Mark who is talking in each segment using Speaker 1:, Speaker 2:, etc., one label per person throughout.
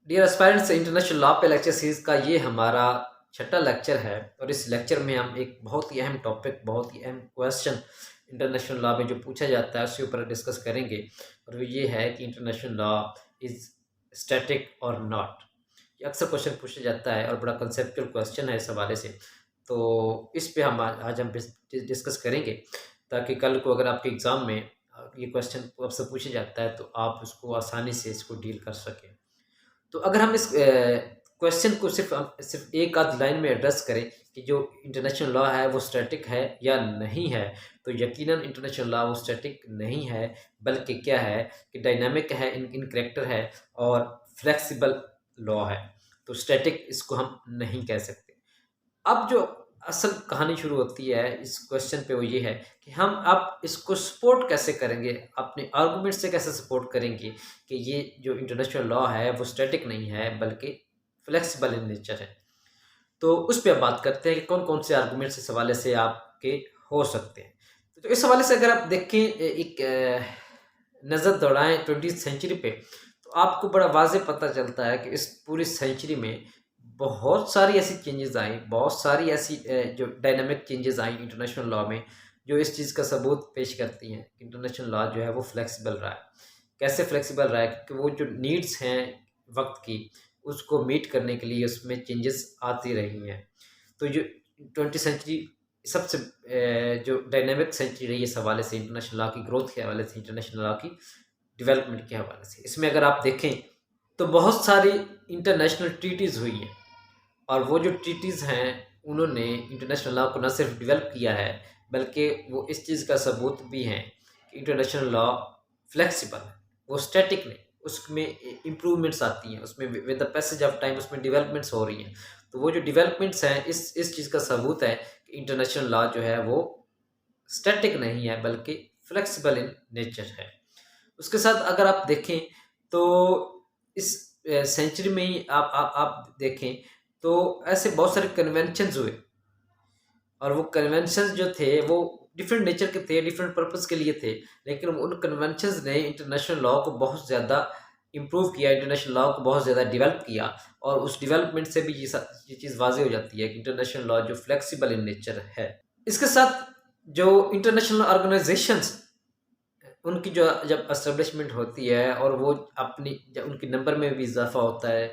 Speaker 1: Dear aspirants, international law पे lecture series का ये हमारा छठा लेक्चर है और इस लेक्चर में हम एक बहुत ही अहम टॉपिक, बहुत ही अहम क्वेश्चन इंटरनेशनल लॉ में जो पूछा जाता है उसके ऊपर डिस्कस करेंगे। और वो ये है कि इंटरनेशनल लॉ इज़ स्टैटिक और नॉट। ये अक्सर क्वेश्चन पूछा जाता है और बड़ा कंसेप्चुअल क्वेश्चन है इस हवाले से। तो इस पे हम आज हम डिस्कस करेंगे ताकि कल को अगर आपके एग्ज़ाम में ये क्वेश्चन आपसे पूछा जाता है तो आप उसको आसानी से इसको डील कर सकें। तो अगर हम इस क्वेश्चन को सिर्फ एक आध लाइन में एड्रेस करें कि जो इंटरनेशनल लॉ है वो स्टैटिक है या नहीं है, तो यकीनन इंटरनेशनल लॉ वो स्टैटिक नहीं है, बल्कि क्या है कि डायनामिक है, इन करैक्टर है और फ्लेक्सिबल लॉ है। तो स्टैटिक इसको हम नहीं कह सकते। अब जो असल कहानी शुरू होती है इस क्वेश्चन पे वो ये है कि हम अब इसको सपोर्ट कैसे करेंगे, अपने आर्गूमेंट से कैसे सपोर्ट करेंगे कि ये जो इंटरनेशनल लॉ है वो स्टैटिक नहीं है बल्कि फ्लेक्सिबल इन नेचर है। तो उस पे अब बात करते हैं कि कौन कौन से आर्गूमेंट्स इस हवाले से आपके हो सकते हैं। तो इस हवाले से अगर आप देखें, एक नज़र दौड़ाएं 20th सेंचुरी पे, तो आपको बड़ा वाज़ेह पता चलता है कि इस पूरी सेंचुरी में बहुत सारी ऐसी चेंजेस आई, बहुत सारी ऐसी जो डायनामिक चेंजेस आई इंटरनेशनल लॉ में, जो इस चीज़ का सबूत पेश करती हैं कि इंटरनेशनल लॉ जो है वो फ्लेक्सिबल रहा है। कैसे फ्लेक्सिबल रहा है? क्योंकि वो जो नीड्स हैं वक्त की, उसको मीट करने के लिए उसमें चेंजेस आती रही हैं। तो जो 20th सेंचुरी सबसे जो डायनामिक सेंचुरी रही है इस हवाले से, इंटरनेशनल लॉ की ग्रोथ के हवाले से, इंटरनेशनल लॉ की डेवलपमेंट के हवाले से, इसमें अगर आप देखें तो बहुत सारी इंटरनेशनल ट्रीटीज़ हुई हैं और वो जो ट्रीटीज़ हैं उन्होंने इंटरनेशनल लॉ को न सिर्फ डेवलप किया है बल्कि वो इस चीज़ का सबूत भी हैं कि इंटरनेशनल लॉ फ्लेक्सिबल है, वो स्टैटिक नहीं। उसमें इम्प्रूवमेंट्स आती हैं, उसमें with the passage of time उसमें डेवलपमेंट्स हो रही हैं। तो वो जो डेवलपमेंट्स हैं इस चीज़ का सबूत है कि इंटरनेशनल लॉ जो है वो स्टैटिक नहीं है बल्कि फ्लेक्सिबल इन नेचर है। उसके साथ अगर आप देखें तो इस सेंचुरी में ही आप देखें तो ऐसे बहुत सारे कन्वेंशंस हुए और वो कन्वेंशंस जो थे वो डिफरेंट नेचर के थे, डिफरेंट पर्पस के लिए थे, लेकिन उन कन्वेंशंस ने इंटरनेशनल लॉ को बहुत ज़्यादा इम्प्रूव किया, इंटरनेशनल लॉ को बहुत ज़्यादा डेवलप किया। और उस डेवलपमेंट से भी ये चीज़ वाज़ेह हो जाती है कि इंटरनेशनल लॉ जो फ्लेक्सिबल इन नेचर है। इसके साथ जो इंटरनेशनल ऑर्गेनाइजेशंस, उनकी जो जब एस्टेब्लिशमेंट होती है और वो अपनी जब उनके नंबर में भी इजाफा होता है,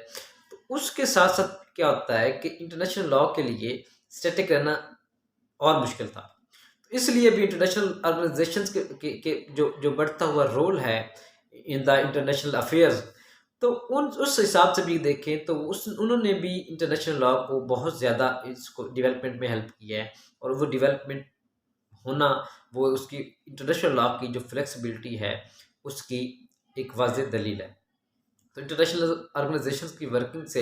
Speaker 1: तो उसके साथ साथ क्या होता है कि इंटरनेशनल लॉ के लिए स्टैटिक रहना और मुश्किल था। तो इसलिए भी इंटरनेशनल ऑर्गेनाइजेशंस के जो बढ़ता हुआ रोल है इन द इंटरनेशनल अफेयर्स, तो उन उस हिसाब से भी देखें तो उस उन्होंने भी इंटरनेशनल लॉ को बहुत ज़्यादा इसको डेवलपमेंट में हेल्प किया है। और वो डेवलपमेंट होना, वो उसकी इंटरनेशनल लॉ की जो फ्लेक्सिबिलिटी है उसकी एक वाज़ेह दलील है। तो इंटरनेशनल ऑर्गेनाइजेशंस की वर्किंग से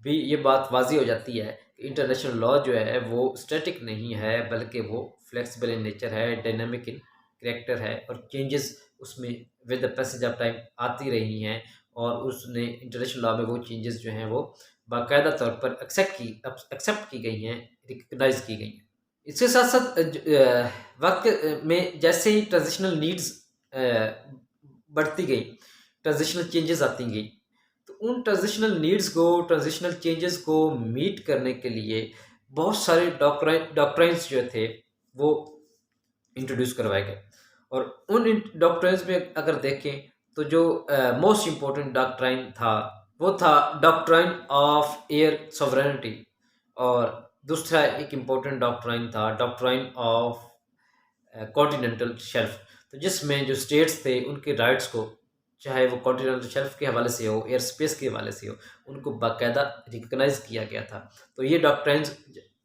Speaker 1: भी ये बात वाज़ेह हो जाती है कि इंटरनेशनल लॉ जो है वो स्टैटिक नहीं है बल्कि वो फ्लेक्सिबल इन नेचर है, डायनामिक इन करैक्टर है और चेंजेस उसमें with the passage of time आती रही हैं। और उसने इंटरनेशनल लॉ में वो चेंजेस जो हैं वो बाकायदा तौर पर एक्सेप्ट की गई हैं, रिकग्नाइज़ की गई हैं। इसके साथ-साथ वक़्त में जैसे ही ट्रांज़िशनल नीड्स बढ़ती गई, ट्रांज़िशनल चेंजेज़ आती गई, तो उन ट्रांज़िशनल नीड्स को, ट्रांज़िशनल चेंजेज़ को मीट करने के लिए बहुत सारे डॉक्ट्राइन्स जो थे, वो इंट्रोड्यूस करवाए गए। और उन डॉक्ट्राइन्स में अगर देखें तो जो मोस्ट इम्पोर्टेंट डॉक्ट्राइन था, वो था डॉक्ट्राइन ऑफ एयर सॉवरेनिटी। और दूसरा एक इम्पोर्टेंट डॉक्ट्राइन था डॉक्ट्राइन ऑफ कॉन्टिनेंटल शेल्फ। तो जिसमें जो स्टेट्स थे उनके राइट्स को, चाहे वो कॉन्टिनेंटल शेल्फ के हवाले से हो, एयर स्पेस के हवाले से हो, उनको बाकायदा रिकग्नाइज किया गया था। तो ये डॉक्ट्राइन्स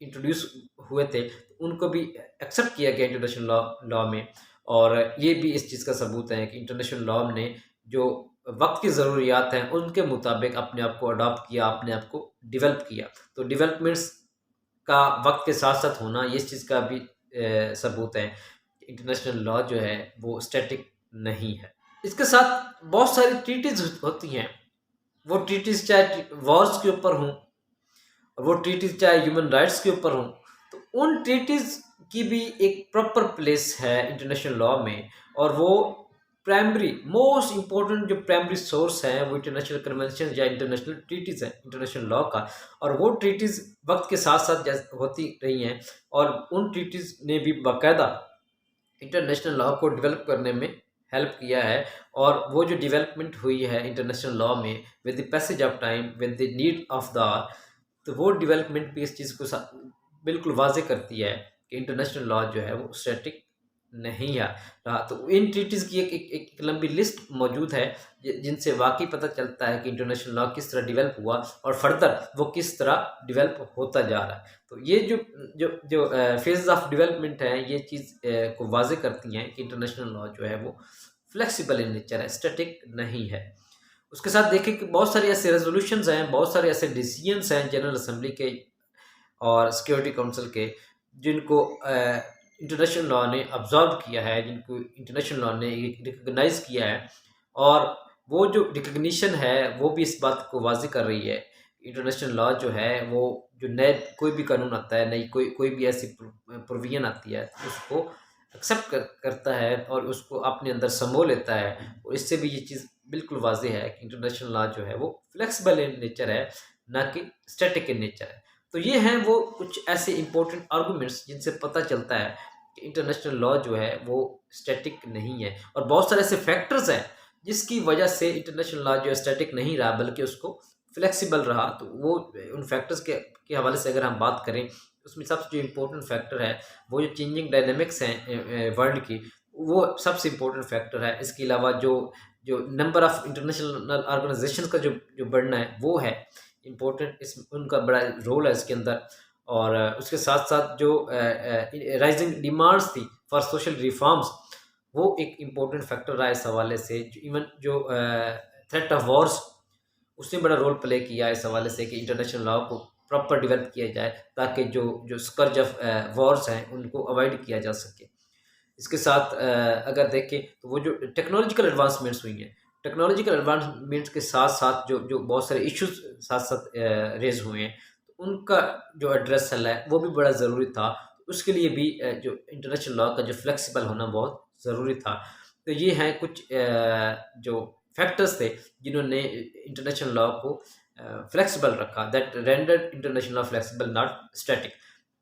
Speaker 1: इंट्रोड्यूस हुए थे, तो उनको भी एक्सेप्ट किया गया इंटरनेशनल लॉ में। और ये भी इस चीज़ का सबूत है कि इंटरनेशनल लॉ ने जो वक्त की ज़रूरियात हैं उनके मुताबिक अपने आप को अडॉप्ट किया, अपने आप को डेवलप किया। तो डेवलपमेंट्स का वक्त के साथ साथ होना ये इस चीज़ का भी सबूत है कि इंटरनेशनल लॉ जो है वो स्टैटिक नहीं है। इसके साथ बहुत सारी ट्रीटीज़ होती हैं, वो ट्रीटीज़ चाहे वॉर्स के ऊपर हों और वो ट्रीटीज़ चाहे ह्यूमन राइट्स के ऊपर हों, तो उन ट्रीटीज़ की भी एक प्रॉपर प्लेस है इंटरनेशनल लॉ में। और वो प्राइमरी मोस्ट इम्पोर्टेंट जो प्राइमरी सोर्स है वो इंटरनेशनल कन्वेंशन या इंटरनेशनल ट्रीटीज़ है इंटरनेशनल लॉ का। और वो ट्रीटीज़ वक्त के साथ साथ होती रही हैं, और उन ट्रीटीज़ ने भी बाकायदा इंटरनेशनल लॉ को डेवलप करने में हेल्प किया है। और वो जो डेवलपमेंट हुई है इंटरनेशनल लॉ में with the passage of time, with the need of the hour, तो वो डेवलपमेंट भी इस चीज़ को बिल्कुल वाज़ेह करती है कि इंटरनेशनल लॉ जो है वो स्टैटिक नहीं है रहा। तो इन ट्रीटीज़ की एक लंबी लिस्ट मौजूद है जिनसे वाकई पता चलता है कि इंटरनेशनल लॉ किस तरह डेवलप हुआ और फर्दर वो किस तरह डेवलप होता जा रहा है। तो ये जो जो जो फेज ऑफ डेवलपमेंट है, ये चीज़ को वाज़ेह करती हैं कि इंटरनेशनल लॉ जो है वो फ्लेक्सिबल इन नेचर है, स्टैटिक नहीं है। उसके साथ देखें कि बहुत सारे ऐसे रेजोल्यूशंस हैं, बहुत सारे ऐसे डिसीजंस हैं जनरल असेंबली के और सिक्योरिटी काउंसिल के, जिनको इंटरनेशनल लॉ ने ऑब्जर्व किया है, जिनको इंटरनेशनल लॉ ने रिकग्नाइज़ किया है। और वो जो रिकग्निशन है वो भी इस बात को वाज़ेह कर रही है, इंटरनेशनल लॉ जो है वो जो नए कोई भी कानून आता है, नई कोई भी ऐसी प्रोविजन आती है, उसको एक्सेप्ट करता है और उसको अपने अंदर समो लेता है। और इससे भी ये चीज़ बिल्कुल वाज़ेह है कि इंटरनेशनल लॉ जो है वो फ्लेक्सिबल इन नेचर है, ना कि स्टैटिक इन नेचर है। तो ये हैं वो कुछ ऐसे इंपॉर्टेंट आर्गूमेंट्स जिनसे पता चलता है कि इंटरनेशनल लॉ जो है वो स्टैटिक नहीं है। और बहुत सारे ऐसे फैक्टर्स हैं जिसकी वजह से इंटरनेशनल लॉ जो है स्टैटिक नहीं रहा, बल्कि उसको फ्लेक्सिबल रहा। तो वो उन फैक्टर्स के हवाले से अगर हम बात करें, उसमें सबसे जो इम्पोर्टेंट फैक्टर है वो जो चेंजिंग डायनेमिक्स हैं वर्ल्ड की, वो सबसे इम्पोर्टेंट फैक्टर है। इसके अलावा जो जो नंबर ऑफ़ इंटरनेशनल ऑर्गेनाइजेशन का जो बढ़ना है वो है इम्पोर्टेंट, इस उनका बड़ा रोल है इसके अंदर। और उसके साथ साथ जो राइजिंग डिमांड्स थी फॉर सोशल रिफॉर्म्स, वो एक इम्पोर्टेंट फैक्टर रहा इस हवाले से। इवन जो थ्रेट ऑफ वॉर्स, उसने बड़ा रोल प्ले किया इस हवाले से कि इंटरनेशनल लॉ को प्रॉपर डेवलप किया जाए, ताकि जो जो स्कर्ज ऑफ वॉर्स हैं उनको अवॉइड किया जा सके। इसके साथ अगर देखें तो वो जो टेक्नोलॉजिकल एडवांसमेंट्स हुई हैं, टेक्नोलॉजिकल एडवांसमेंट्स के साथ साथ जो जो बहुत सारे इश्यूज साथ साथ रेज हुए हैं, तो उनका जो एड्रेस है वो भी बड़ा ज़रूरी था। उसके लिए भी जो इंटरनेशनल लॉ का जो फ्लेक्सिबल होना बहुत ज़रूरी था। तो ये हैं कुछ जो फैक्टर्स थे जिन्होंने इंटरनेशनल लॉ को फ्लेक्सिबल रखा, that rendered international law flexible not static.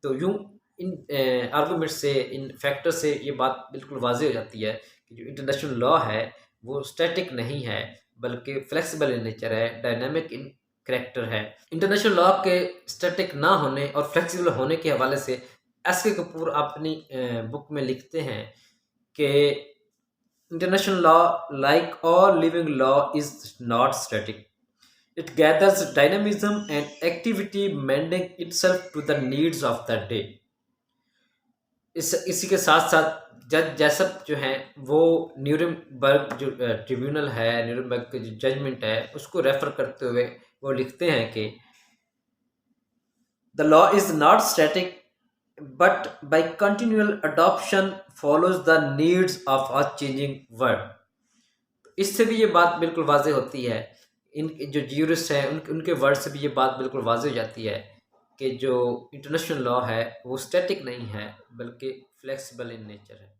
Speaker 1: तो यूँ इन आर्गूमेंट से, इन फैक्टर से ये बात बिल्कुल वाज़ेह हो जाती है कि जो इंटरनेशनल लॉ है वो स्टैटिक नहीं है, बल्कि फ्लेक्सिबल इन नेचर है, डायनामिक इन करैक्टर है। इंटरनेशनल लॉ के स्टैटिक ना होने और फ्लेक्सिबल होने के हवाले से एस के कपूर अपनी बुक में लिखते हैं कि international law, like all living law, is not static. It gathers dynamism and activity, mending itself to the needs of the day. इसी के साथ साथ जज जैसप जो हैं वो न्यूरमबर्ग जो ट्रिब्यूनल है, न्यूरमबर्ग की जो जजमेंट है उसको रेफर करते हुए वो लिखते हैं कि the law is not static but by continual adoption follows the needs of a changing world. इससे भी ये बात बिल्कुल वाज़ेह होती है, इन जो ज्यूरिस्ट हैं उनके वर्ड से भी ये बात बिल्कुल वाज़ेह हो जाती है कि जो इंटरनेशनल लॉ है वो स्टैटिक नहीं है, बल्कि फ्लेक्सिबल इन नेचर है।